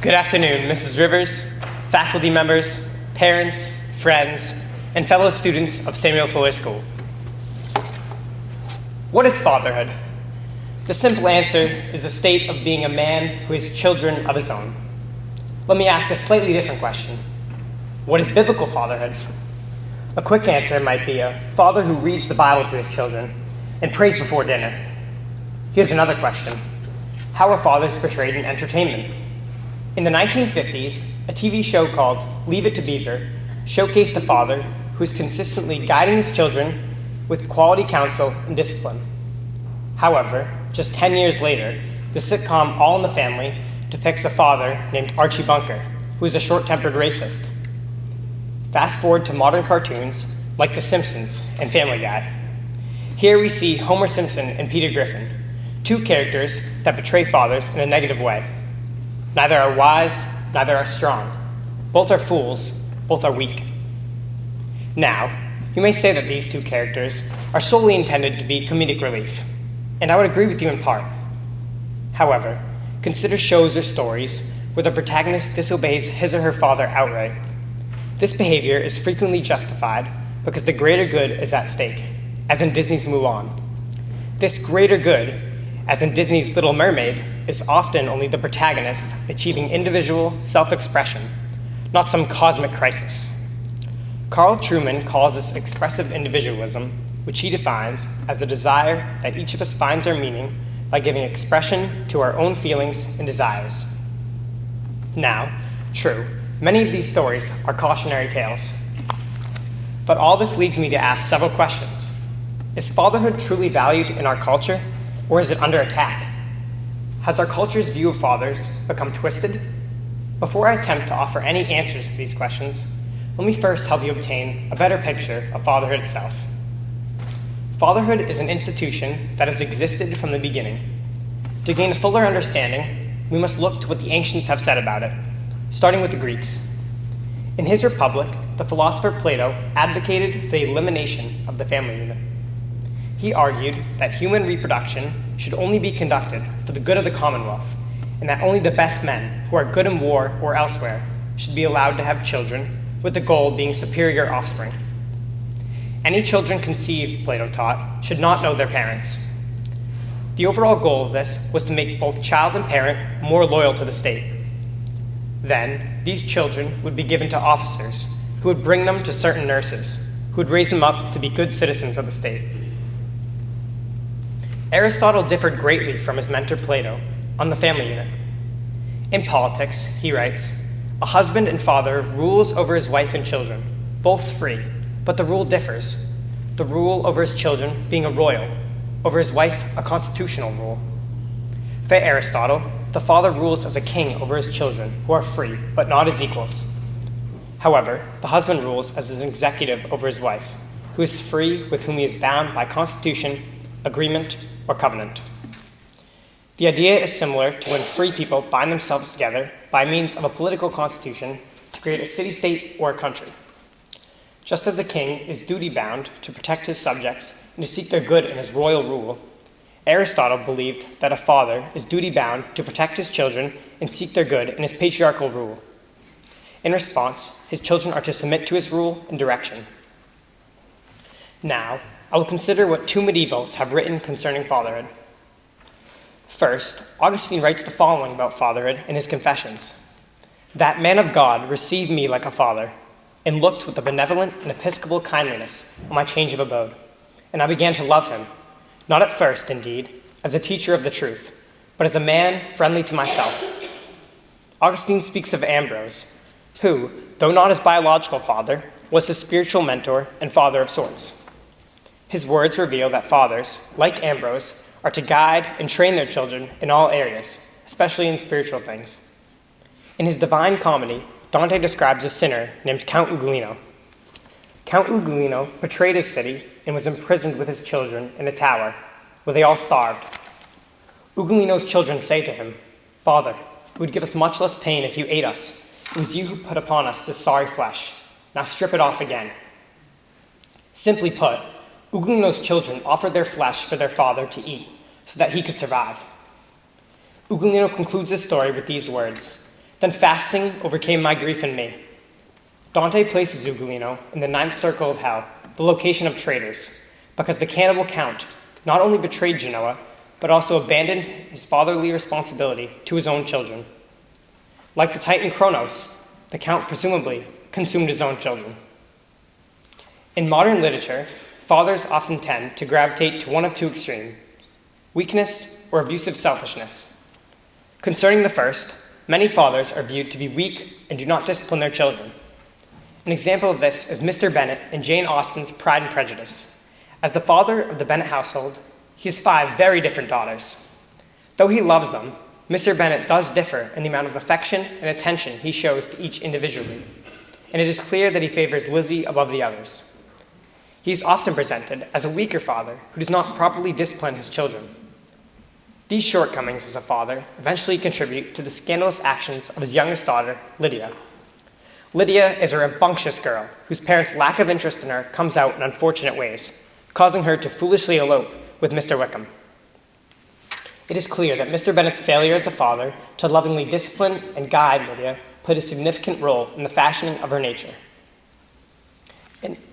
Good afternoon, Mrs. Rivers, faculty members, parents, friends, and fellow students of Samuel Fuller School. What is fatherhood? The simple answer is a state of being a man who has children of his own. Let me ask a slightly different question. What is biblical fatherhood? A quick answer might be a father who reads the Bible to his children and prays before dinner. Here's another question. How are fathers portrayed in entertainment? In the 1950s, a TV show called Leave It to Beaver showcased a father who is consistently guiding his children with quality counsel and discipline. However, just 10 years later, the sitcom All in the Family depicts a father named Archie Bunker, who is a short-tempered racist. Fast forward to modern cartoons like The Simpsons and Family Guy. Here we see Homer Simpson and Peter Griffin, two characters that portray fathers in a negative way. Neither are wise, neither are strong. Both are fools, both are weak. Now, you may say that these two characters are solely intended to be comedic relief, and I would agree with you in part. However, consider shows or stories where the protagonist disobeys his or her father outright. This behavior is frequently justified because the greater good is at stake, as in Disney's Mulan. This greater good, as in Disney's Little Mermaid, is often only the protagonist achieving individual self-expression, not some cosmic crisis. Carl Trueman calls this expressive individualism, which he defines as the desire that each of us finds our meaning by giving expression to our own feelings and desires. Now, true, many of these stories are cautionary tales. But all this leads me to ask several questions. Is fatherhood truly valued in our culture, or is it under attack? Has our culture's view of fathers become twisted? Before I attempt to offer any answers to these questions, let me first help you obtain a better picture of fatherhood itself. Fatherhood is an institution that has existed from the beginning. To gain a fuller understanding, we must look to what the ancients have said about it, starting with the Greeks. In his Republic, the philosopher Plato advocated for the elimination of the family unit. He argued that human reproduction should only be conducted for the good of the Commonwealth, and that only the best men who are good in war or elsewhere should be allowed to have children, with the goal being superior offspring. Any children conceived, Plato taught, should not know their parents. The overall goal of this was to make both child and parent more loyal to the state. Then, these children would be given to officers who would bring them to certain nurses, who would raise them up to be good citizens of the state. Aristotle differed greatly from his mentor Plato on the family unit. In politics, he writes, "A husband and father rules over his wife and children, both free, but the rule differs, the rule over his children being a royal, over his wife a constitutional rule." For Aristotle, the father rules as a king over his children, who are free, but not as equals. However, the husband rules as an executive over his wife, who is free, with whom he is bound by constitution, agreement, or covenant. The idea is similar to when free people bind themselves together by means of a political constitution to create a city-state or a country. Just as a king is duty-bound to protect his subjects and to seek their good in his royal rule, Aristotle believed that a father is duty-bound to protect his children and seek their good in his patriarchal rule. In response, his children are to submit to his rule and direction. Now, I will consider what two medievals have written concerning fatherhood. First, Augustine writes the following about fatherhood in his Confessions. "That man of God received me like a father, and looked with a benevolent and episcopal kindliness on my change of abode. And I began to love him, not at first, indeed, as a teacher of the truth, but as a man friendly to myself." Augustine speaks of Ambrose, who, though not his biological father, was his spiritual mentor and father of sorts. His words reveal that fathers, like Ambrose, are to guide and train their children in all areas, especially in spiritual things. In his Divine Comedy, Dante describes a sinner named Count Ugolino. Count Ugolino betrayed his city and was imprisoned with his children in a tower, where they all starved. Ugolino's children say to him, "Father, it would give us much less pain if you ate us. It was you who put upon us this sorry flesh. Now strip it off again." Simply put, Ugolino's children offered their flesh for their father to eat, so that he could survive. Ugolino concludes his story with these words, Then fasting overcame my grief in me. Dante places Ugolino in the ninth circle of hell, the location of traitors, because the cannibal count not only betrayed Genoa, but also abandoned his fatherly responsibility to his own children. Like the Titan Kronos, the count presumably consumed his own children. In modern literature, fathers often tend to gravitate to one of two extremes: weakness or abusive selfishness. Concerning the first, many fathers are viewed to be weak and do not discipline their children. An example of this is Mr. Bennet in Jane Austen's Pride and Prejudice. As the father of the Bennet household, he has 5 very different daughters. Though he loves them, Mr. Bennet does differ in the amount of affection and attention he shows to each individually, and it is clear that he favors Lizzie above the others. He is often presented as a weaker father who does not properly discipline his children. These shortcomings as a father eventually contribute to the scandalous actions of his youngest daughter, Lydia. Lydia is a rambunctious girl whose parents' lack of interest in her comes out in unfortunate ways, causing her to foolishly elope with Mr. Wickham. It is clear that Mr. Bennet's failure as a father to lovingly discipline and guide Lydia played a significant role in the fashioning of her nature.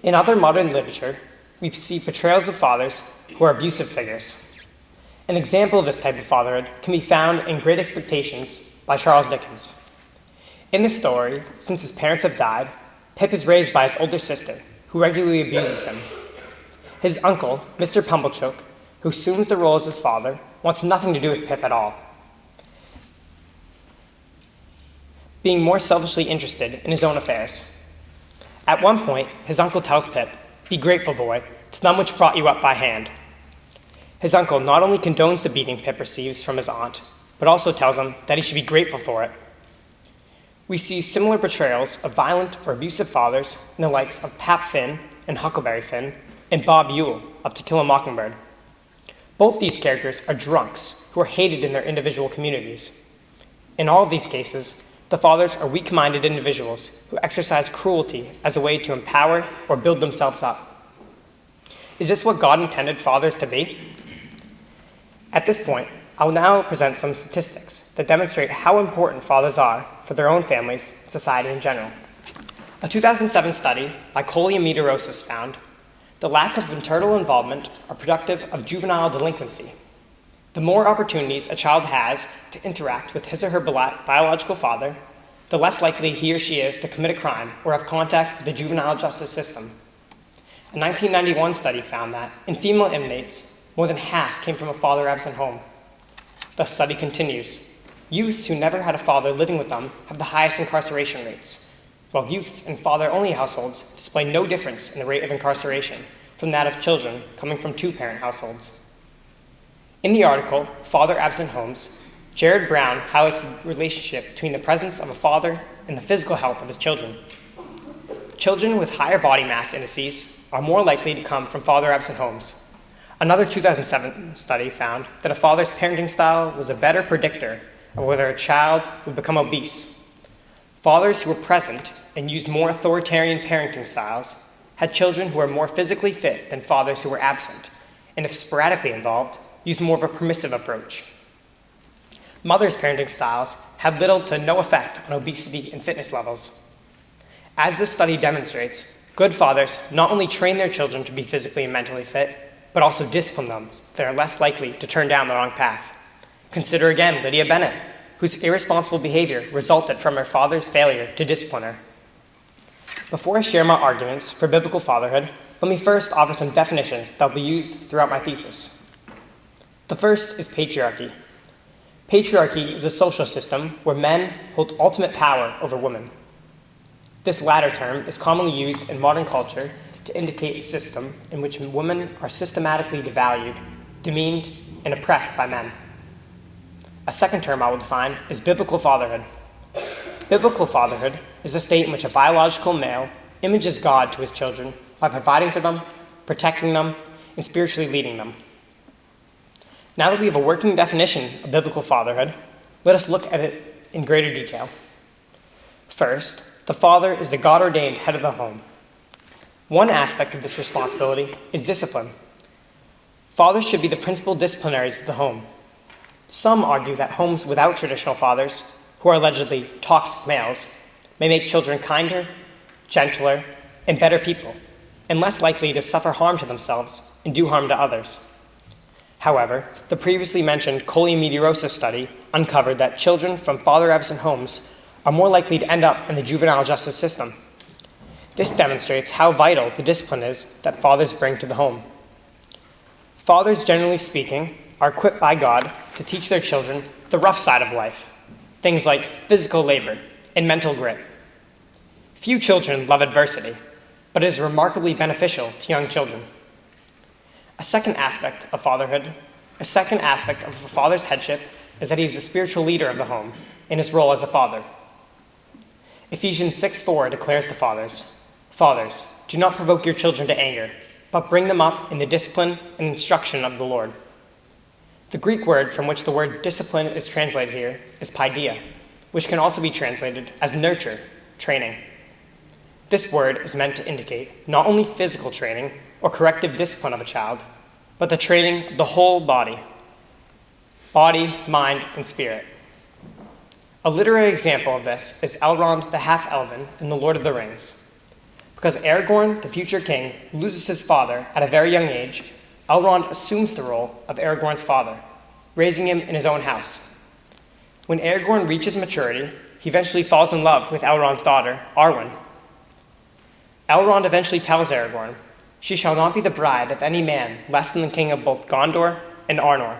In other modern literature, we see portrayals of fathers who are abusive figures. An example of this type of fatherhood can be found in Great Expectations by Charles Dickens. In the story, since his parents have died, Pip is raised by his older sister, who regularly abuses him. His uncle, Mr. Pumblechook, who assumes the role as his father, wants nothing to do with Pip at all, being more selfishly interested in his own affairs. At one point, his uncle tells Pip, "Be grateful, boy, to them which brought you up by hand." His uncle not only condones the beating Pip receives from his aunt, but also tells him that he should be grateful for it. We see similar portrayals of violent or abusive fathers in the likes of Pap Finn and Huckleberry Finn and Bob Ewell of To Kill a Mockingbird. Both these characters are drunks who are hated in their individual communities. In all of these cases, the fathers are weak-minded individuals who exercise cruelty as a way to empower or build themselves up. Is this what God intended fathers to be? At this point, I will now present some statistics that demonstrate how important fathers are for their own families and society in general. A 2007 study by Collier-Meteorosis found the lack of maternal involvement are productive of juvenile delinquency. The more opportunities a child has to interact with his or her biological father, the less likely he or she is to commit a crime or have contact with the juvenile justice system. A 1991 study found that in female inmates, more than half came from a father-absent home. The study continues. Youths who never had a father living with them have the highest incarceration rates, while youths in father-only households display no difference in the rate of incarceration from that of children coming from 2-parent households. In the article, Father-Absent Homes, Jared Brown highlights the relationship between the presence of a father and the physical health of his children. Children with higher body mass indices are more likely to come from father-absent homes. Another 2007 study found that a father's parenting style was a better predictor of whether a child would become obese. Fathers who were present and used more authoritarian parenting styles had children who were more physically fit than fathers who were absent, and if sporadically involved, used more of a permissive approach. Mothers' parenting styles had little to no effect on obesity and fitness levels. As this study demonstrates, good fathers not only train their children to be physically and mentally fit, but also discipline them so they are less likely to turn down the wrong path. Consider again Lydia Bennet, whose irresponsible behavior resulted from her father's failure to discipline her. Before I share my arguments for biblical fatherhood, let me first offer some definitions that will be used throughout my thesis. The first is patriarchy. Patriarchy is a social system where men hold ultimate power over women. This latter term is commonly used in modern culture to indicate a system in which women are systematically devalued, demeaned, and oppressed by men. A second term I will define is biblical fatherhood. Biblical fatherhood is a state in which a biological male images God to his children by providing for them, protecting them, and spiritually leading them. Now that we have a working definition of biblical fatherhood, let us look at it in greater detail. First, the father is the God-ordained head of the home. One aspect of this responsibility is discipline. Fathers should be the principal disciplinaries of the home. Some argue that homes without traditional fathers who are allegedly toxic males, may make children kinder, gentler, and better people, and less likely to suffer harm to themselves and do harm to others. However, the previously mentioned coliamidiosis study uncovered that children from father-absent homes are more likely to end up in the juvenile justice system. This demonstrates how vital the discipline is that fathers bring to the home. Fathers, generally speaking, are equipped by God to teach their children the rough side of life, things like physical labor and mental grit. Few children love adversity, but it is remarkably beneficial to young children. A second aspect of fatherhood, a second aspect of a father's headship, is that he is the spiritual leader of the home in his role as a father. Ephesians 6:4 declares to fathers, "Fathers, do not provoke your children to anger, but bring them up in the discipline and instruction of the Lord." The Greek word from which the word discipline is translated here is paideia, which can also be translated as nurture, training. This word is meant to indicate not only physical training or corrective discipline of a child, but the training of the whole body, mind, and spirit. A literary example of this is Elrond the Half-Elven in The Lord of the Rings. Because Aragorn, the future king, loses his father at a very young age, Elrond assumes the role of Aragorn's father, raising him in his own house. When Aragorn reaches maturity, he eventually falls in love with Elrond's daughter, Arwen. Elrond eventually tells Aragorn, "She shall not be the bride of any man less than the king of both Gondor and Arnor."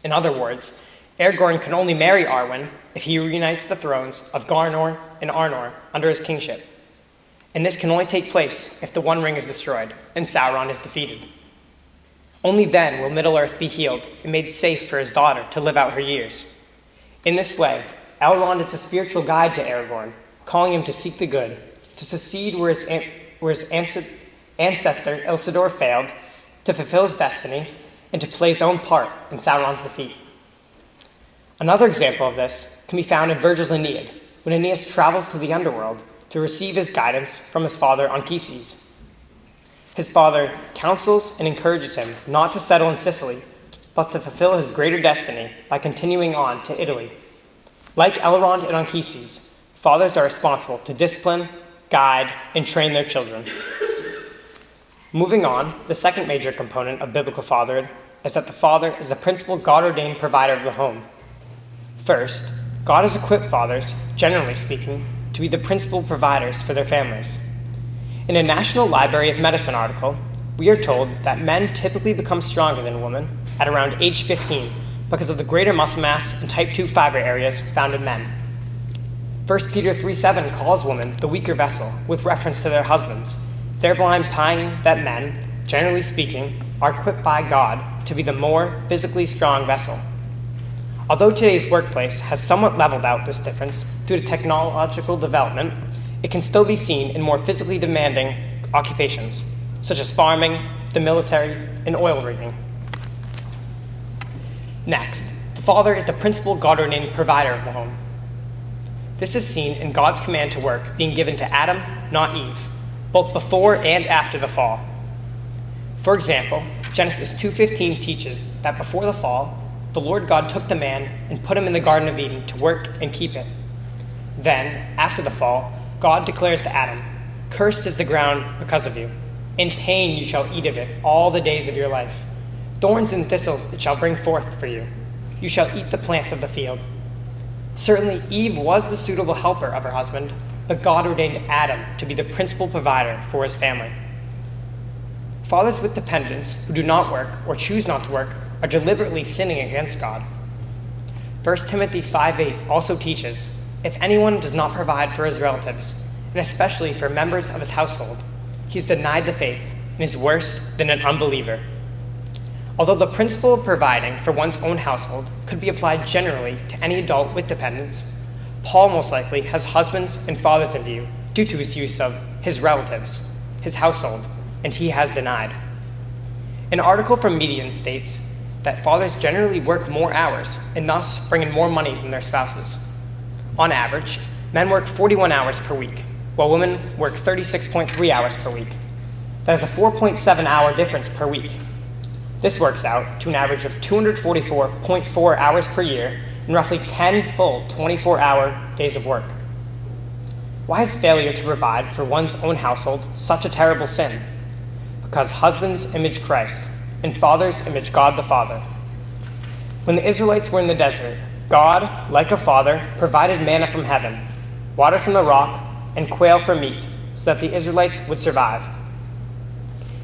In other words, Aragorn can only marry Arwen if he reunites the thrones of Gondor and Arnor under his kingship. And this can only take place if the One Ring is destroyed and Sauron is defeated. Only then will Middle-earth be healed and made safe for his daughter to live out her years. In this way, Elrond is a spiritual guide to Aragorn, calling him to seek the good, to succeed where his ancestor Isildur failed, to fulfill his destiny, and to play his own part in Sauron's defeat. Another example of this can be found in Virgil's Aeneid, when Aeneas travels to the underworld to receive his guidance from his father Anchises. His father counsels and encourages him not to settle in Sicily, but to fulfill his greater destiny by continuing on to Italy. Like Elrond and Anchises, fathers are responsible to discipline, guide, and train their children. Moving on, the second major component of biblical fatherhood is that the father is the principal God-ordained provider of the home. First, God has equipped fathers, generally speaking, to be the principal providers for their families. In a National Library of Medicine article, we are told that men typically become stronger than women at around age 15 because of the greater muscle mass and type 2 fiber areas found in men. 1 Peter 3:7 calls women the weaker vessel with reference to their husbands, thereby implying that men, generally speaking, are equipped by God to be the more physically strong vessel. Although today's workplace has somewhat leveled out this difference due to technological development, it can still be seen in more physically demanding occupations, such as farming, the military, and oil rigging. Next, the father is the principal God-ordained provider of the home. This is seen in God's command to work being given to Adam, not Eve, both before and after the fall. For example, Genesis 2:15 teaches that before the fall, the Lord God took the man and put him in the Garden of Eden to work and keep it. Then, after the fall, God declares to Adam, "Cursed is the ground because of you. In pain you shall eat of it all the days of your life. Thorns and thistles it shall bring forth for you. You shall eat the plants of the field." Certainly, Eve was the suitable helper of her husband, but God ordained Adam to be the principal provider for his family. Fathers with dependents who do not work or choose not to work are deliberately sinning against God. 1 Timothy 5:8 also teaches, "If anyone does not provide for his relatives, and especially for members of his household, he is denied the faith and is worse than an unbeliever." Although the principle of providing for one's own household could be applied generally to any adult with dependents, Paul most likely has husbands and fathers in view due to his use of his relatives, his household, and he has denied. An article from Median states that fathers generally work more hours and thus bring in more money than their spouses. On average, men work 41 hours per week, while women work 36.3 hours per week. That is a 4.7-hour difference per week. This works out to an average of 244.4 hours per year and roughly 10 full 24-hour days of work. Why is failure to provide for one's own household such a terrible sin? Because husbands image Christ, and fathers image God the Father. When the Israelites were in the desert, God, like a father, provided manna from heaven, water from the rock, and quail for meat, so that the Israelites would survive.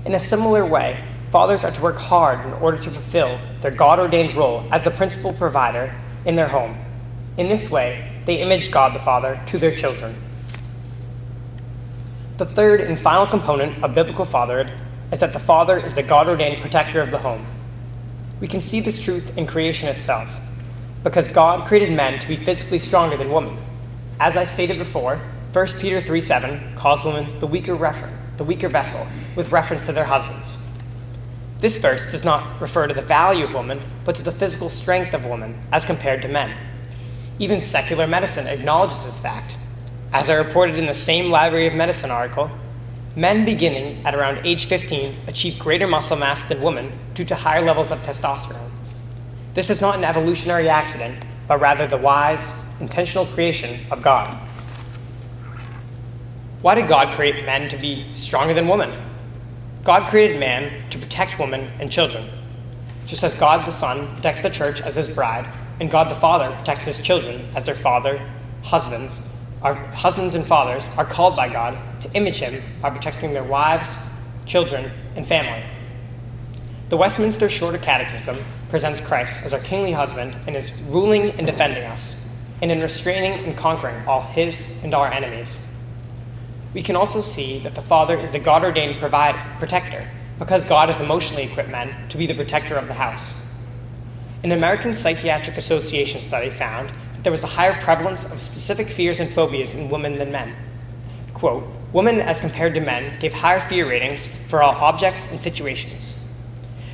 In a similar way, fathers are to work hard in order to fulfill their God-ordained role as the principal provider in their home. In this way, they image God the Father to their children. The third and final component of biblical fatherhood is that the father is the God-ordained protector of the home. We can see this truth in creation itself, because God created men to be physically stronger than women. As I stated before, 1 Peter 3:7 calls women the weaker vessel, with reference to their husbands. This verse does not refer to the value of woman, but to the physical strength of woman as compared to men. Even secular medicine acknowledges this fact. As I reported in the same Library of Medicine article, men beginning at around age 15 achieve greater muscle mass than women due to higher levels of testosterone. This is not an evolutionary accident, but rather the wise, intentional creation of God. Why did God create men to be stronger than women? God created man to protect women and children. Just as God the Son protects the church as his bride, and God the Father protects his children as their father, husbands and fathers are called by God to image him by protecting their wives, children, and family. The Westminster Shorter Catechism presents Christ as our kingly husband and is ruling and defending us, and in restraining and conquering all his and our enemies. We can also see that the father is the God-ordained protector, because God has emotionally equipped men to be the protector of the house. An American Psychiatric Association study found that there was a higher prevalence of specific fears and phobias in women than men. Quote, women as compared to men gave higher fear ratings for all objects and situations.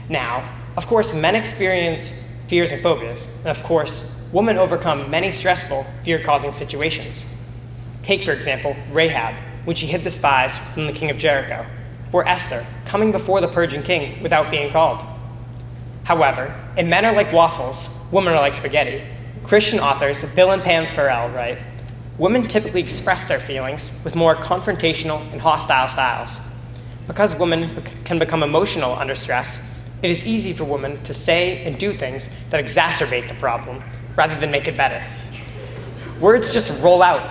Now, of course, men experience fears and phobias, and of course, women overcome many stressful, fear-causing situations. Take, for example, Rahab, when she hid the spies from the king of Jericho, or Esther, coming before the purging king without being called. However, if men are like waffles, women are like spaghetti, Christian authors Bill and Pam Farrell write, women typically express their feelings with more confrontational and hostile styles. Because women can become emotional under stress, it is easy for women to say and do things that exacerbate the problem rather than make it better. Words just roll out.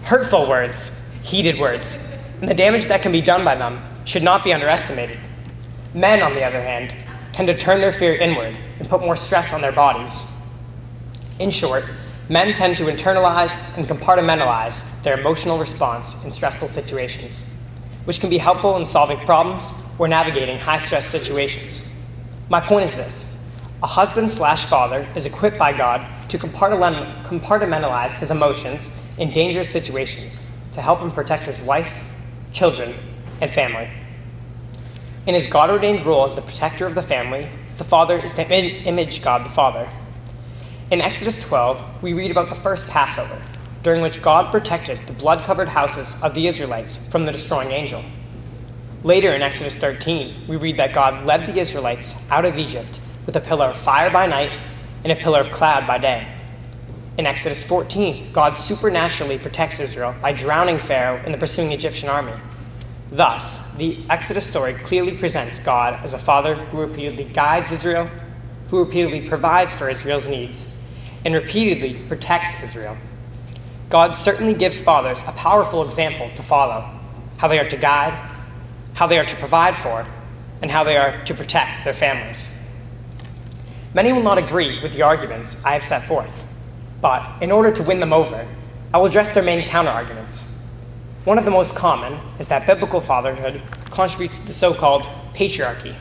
Hurtful words, heated words, and the damage that can be done by them should not be underestimated. Men, on the other hand, tend to turn their fear inward and put more stress on their bodies. In short, men tend to internalize and compartmentalize their emotional response in stressful situations, which can be helpful in solving problems or navigating high-stress situations. My point is this: a husband/father is equipped by God to compartmentalize his emotions in dangerous situations to help him protect his wife, children, and family. In his God-ordained role as the protector of the family, the father is to image God the Father. In Exodus 12, we read about the first Passover, during which God protected the blood-covered houses of the Israelites from the destroying angel. Later in Exodus 13, we read that God led the Israelites out of Egypt with a pillar of fire by night and a pillar of cloud by day. In Exodus 14, God supernaturally protects Israel by drowning Pharaoh in the pursuing Egyptian army. Thus, the Exodus story clearly presents God as a father who repeatedly guides Israel, who repeatedly provides for Israel's needs, and repeatedly protects Israel. God certainly gives fathers a powerful example to follow: how they are to guide, how they are to provide for, and how they are to protect their families. Many will not agree with the arguments I have set forth, but in order to win them over, I will address their main counterarguments. One of the most common is that biblical fatherhood contributes to the so-called patriarchy.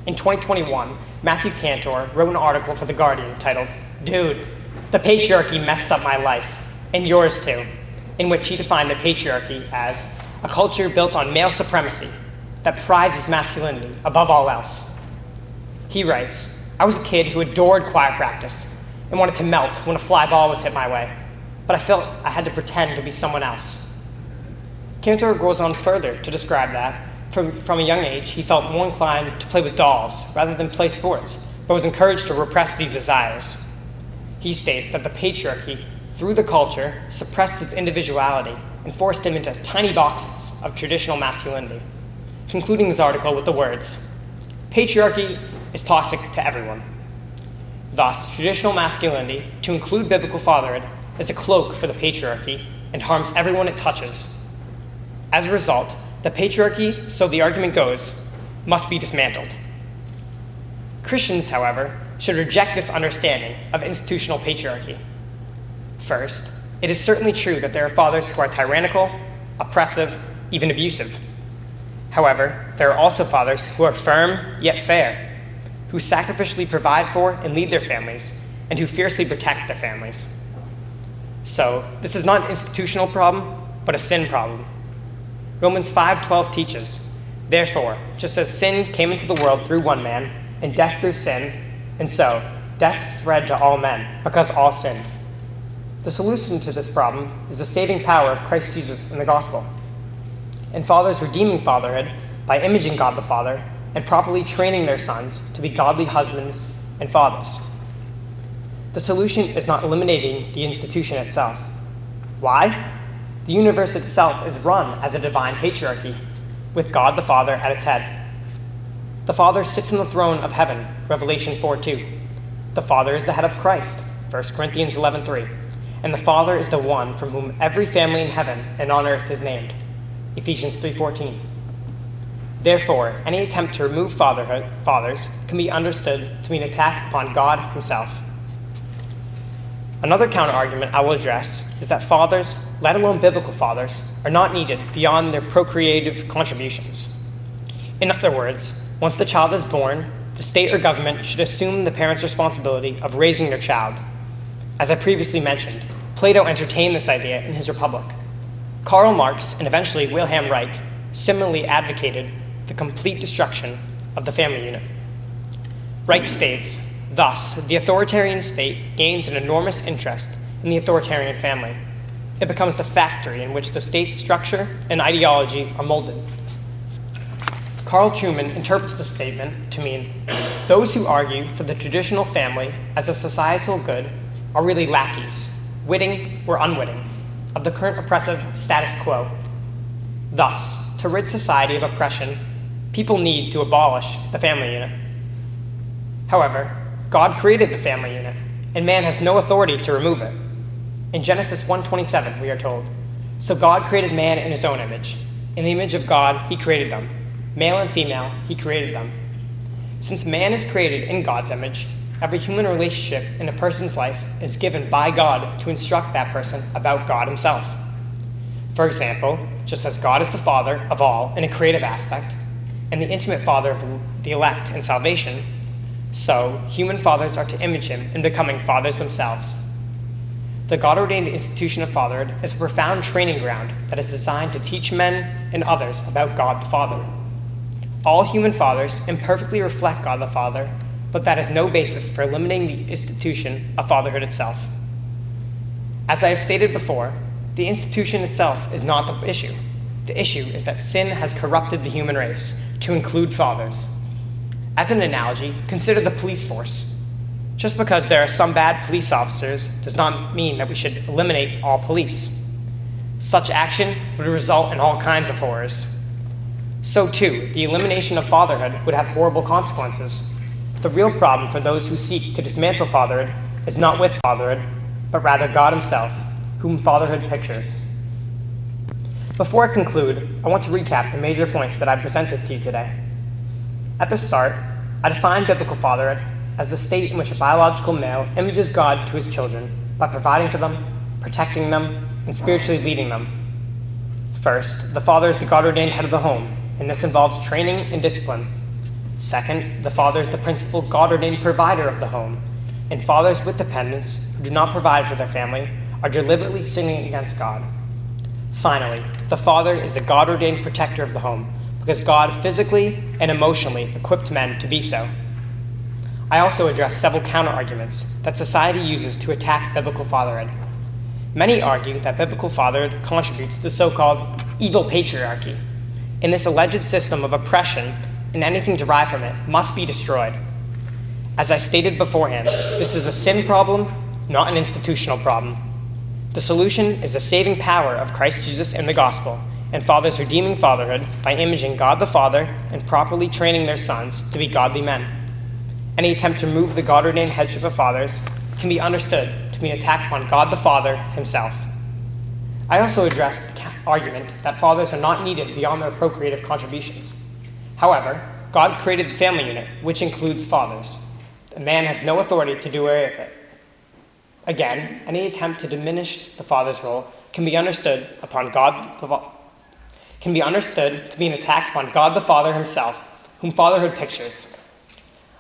In 2021, Matthew Cantor wrote an article for The Guardian titled, "Dude, the patriarchy messed up my life, and yours too," in which he defined the patriarchy as a culture built on male supremacy that prizes masculinity above all else. He writes, "I was a kid who adored choir practice and wanted to melt when a fly ball was hit my way, but I felt I had to pretend to be someone else." Cantor goes on further to describe that from a young age, he felt more inclined to play with dolls rather than play sports, but was encouraged to repress these desires. he states that the patriarchy, through the culture, suppressed his individuality and forced him into tiny boxes of traditional masculinity, concluding his article with the words, "Patriarchy is toxic to everyone." Thus, traditional masculinity, to include biblical fatherhood, is a cloak for the patriarchy and harms everyone it touches. As a result, the patriarchy, so the argument goes, must be dismantled. Christians, however, should reject this understanding of institutional patriarchy. First, it is certainly true that there are fathers who are tyrannical, oppressive, even abusive. However, there are also fathers who are firm yet fair, who sacrificially provide for and lead their families, and who fiercely protect their families. So, this is not an institutional problem, but a sin problem. Romans 5:12 teaches, "Therefore, just as sin came into the world through one man, and death through sin, and so death spread to all men, because all sinned." The solution to this problem is the saving power of Christ Jesus in the gospel, and fathers redeeming fatherhood by imaging God the Father and properly training their sons to be godly husbands and fathers. The solution is not eliminating the institution itself. Why? The universe itself is run as a divine patriarchy, with God the Father at its head. The Father sits on the throne of heaven, Revelation 4:2. The Father is the head of Christ, 1 Corinthians 11:3. And the Father is the one from whom every family in heaven and on earth is named, Ephesians 3:14. Therefore, any attempt to remove fathers can be understood to be an attack upon God himself. Another counter-argument I will address is that fathers, let alone biblical fathers, are not needed beyond their procreative contributions. In other words, once the child is born, the state or government should assume the parent's responsibility of raising their child. As I previously mentioned, Plato entertained this idea in his Republic. Karl Marx and eventually Wilhelm Reich similarly advocated the complete destruction of the family unit. Reich states, "Thus, the authoritarian state gains an enormous interest in the authoritarian family. It becomes the factory in which the state's structure and ideology are molded." Carl Trueman interprets the statement to mean, those who argue for the traditional family as a societal good are really lackeys, witting or unwitting, of the current oppressive status quo. Thus, to rid society of oppression, people need to abolish the family unit. However, God created the family unit, and man has no authority to remove it. In Genesis 1:27, we are told, "So God created man in his own image. In the image of God, he created them. Male and female, he created them." Since man is created in God's image, every human relationship in a person's life is given by God to instruct that person about God himself. For example, just as God is the Father of all in a creative aspect, and the intimate Father of the elect in salvation, so human fathers are to image him in becoming fathers themselves. The God-ordained institution of fatherhood is a profound training ground that is designed to teach men and others about God the Father. All human fathers imperfectly reflect God the Father, but that is no basis for eliminating the institution of fatherhood itself. As I have stated before, the institution itself is not the issue. The issue is that sin has corrupted the human race to include fathers. As an analogy, consider the police force. Just because there are some bad police officers does not mean that we should eliminate all police. Such action would result in all kinds of horrors. So too, the elimination of fatherhood would have horrible consequences. The real problem for those who seek to dismantle fatherhood is not with fatherhood, but rather God himself, whom fatherhood pictures. Before I conclude, I want to recap the major points that I presented to you today. At the start, I defined biblical fatherhood as the state in which a biological male images God to his children by providing for them, protecting them, and spiritually leading them. First, the father is the God-ordained head of the home, and this involves training and discipline. Second, the father is the principal God-ordained provider of the home, and fathers with dependents who do not provide for their family are deliberately sinning against God. Finally, the father is the God-ordained protector of the home, because God physically and emotionally equipped men to be so. I also addressed several counter-arguments that society uses to attack biblical fatherhood. Many argue that biblical fatherhood contributes to the so-called evil patriarchy, and this alleged system of oppression and anything derived from it must be destroyed. As I stated beforehand, this is a sin problem not an institutional problem. The solution is the saving power of Christ Jesus and the gospel, and fathers redeeming fatherhood by imaging God the Father and properly training their sons to be godly men. Any attempt to remove the God-ordained headship of fathers can be understood to be an attack upon God the Father himself. I also addressed the argument that fathers are not needed beyond their procreative contributions. However, God created the family unit, which includes fathers. A man has no authority to do away with it. Again, any attempt to diminish the father's role can be understood to be an attack upon God the Father himself, whom fatherhood pictures.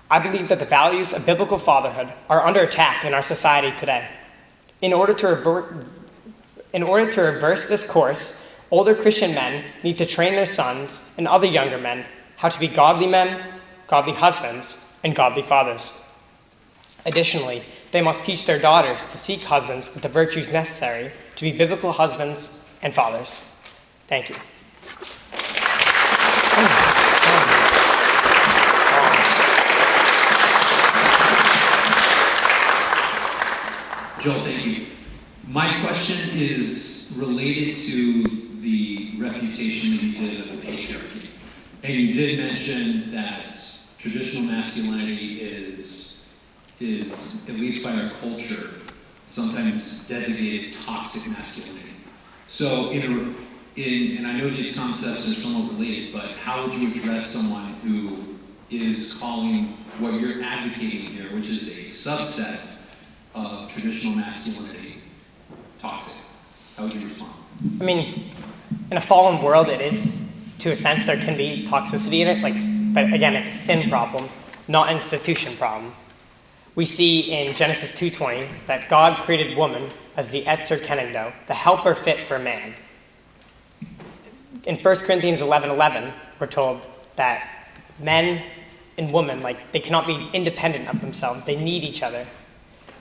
I believe that the values of biblical fatherhood are under attack in our society today. In order to reverse this course, older Christian men need to train their sons and other younger men how to be godly men, godly husbands, and godly fathers. Additionally, they must teach their daughters to seek husbands with the virtues necessary to be biblical husbands and fathers. Thank you. Joel, thank you. My question is related to the refutation that you did of the patriarchy. And you did mention that traditional masculinity is, at least by our culture, sometimes designated toxic masculinity. So, and I know these concepts are somewhat related, but how would you address someone who is calling what you're advocating here, which is a subset of traditional masculinity, toxic? How would you respond? I mean, in a fallen world, it is, to a sense, there can be toxicity in it, but again, it's a sin problem, not an institution problem. We see in Genesis 2:20 that God created woman as the Etzer Kenegdo, the helper fit for man. In 1 Corinthians 11:11, we're told that men and women, they cannot be independent of themselves. They need each other.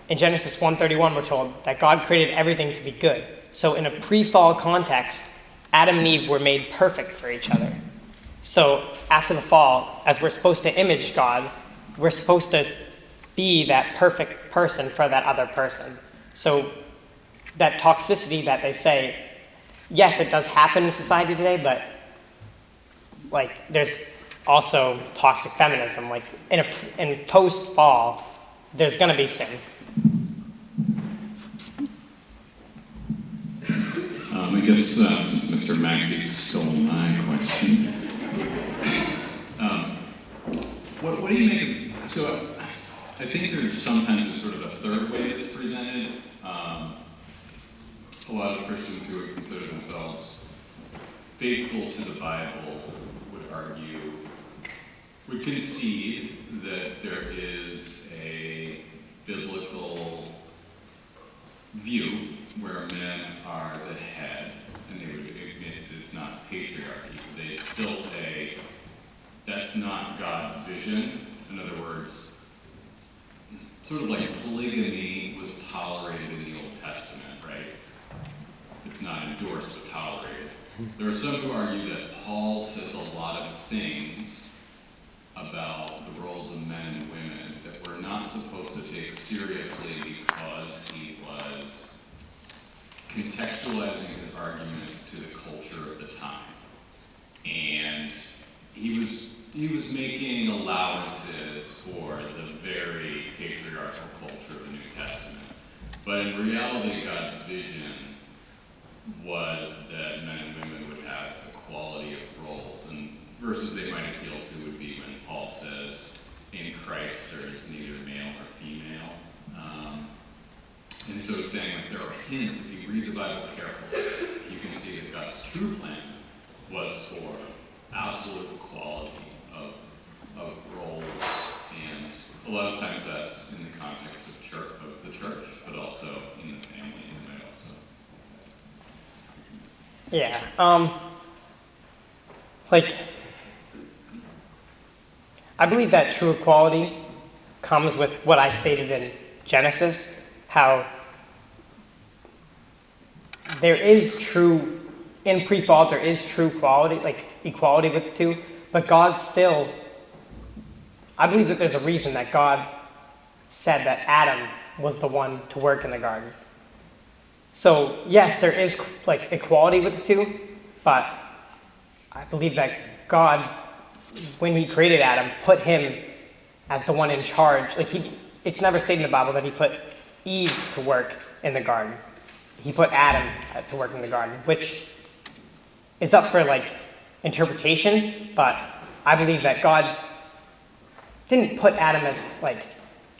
In Genesis 1:31, we're told that God created everything to be good. So in a pre-fall context, Adam and Eve were made perfect for each other. So after the fall, as we're supposed to image God, we're supposed to be that perfect person for that other person. So that toxicity that they say, yes, it does happen in society today, but there's also toxic feminism. In post-fall, there's going to be sin. I guess since Mr. Maxey stole my question, what do you make of, so I think there's sometimes sort of a third way it's presented. A lot of Christians who would consider themselves faithful to the Bible would concede that there is a biblical view where men are the head, and they would admit that it's not patriarchy. They still say that's not God's vision. In other words, sort of like polygamy was tolerated in the Old Testament, right? It's not endorsed, but tolerated. There are some who argue that Paul says a lot of things about the roles of men and women that we're not supposed to take seriously because he was contextualizing his arguments to the culture of the time. And he was making allowances for the very patriarchal culture of the New Testament. But in reality, God's vision was that men and women would have equality of roles. And verses they might appeal to would be when Paul says, in Christ there is neither male nor female. And so it's saying there are hints, if you read the Bible carefully, you can see that God's true plan was for absolute equality of roles, and a lot of times that's in the context of the church, but also in the family, and might also. Yeah. I believe that true equality comes with what I stated in Genesis, how there is true, in pre-fall, there is true equality, equality with the two, but God still, I believe that there's a reason that God said that Adam was the one to work in the garden. So yes, there is like equality with the two, but I believe that God, when he created Adam, put him as the one in charge. Like it's never stated in the Bible that he put Eve to work in the garden. He put Adam to work in the garden, which is up for like interpretation, but I believe that God didn't put Adam as like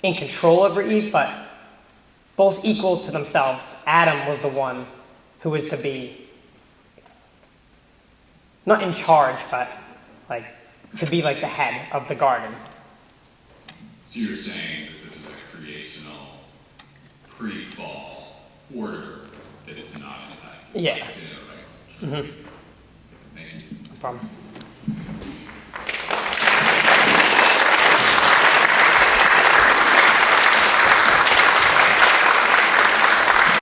in control over Eve, but both equal to themselves. Adam was the one who was to be not in charge, but like to be like the head of the garden. So you're saying that this is a creational, pre-fall order that is not impacted by Yeah. sin, right? Mm-hmm. Thank you. No problem.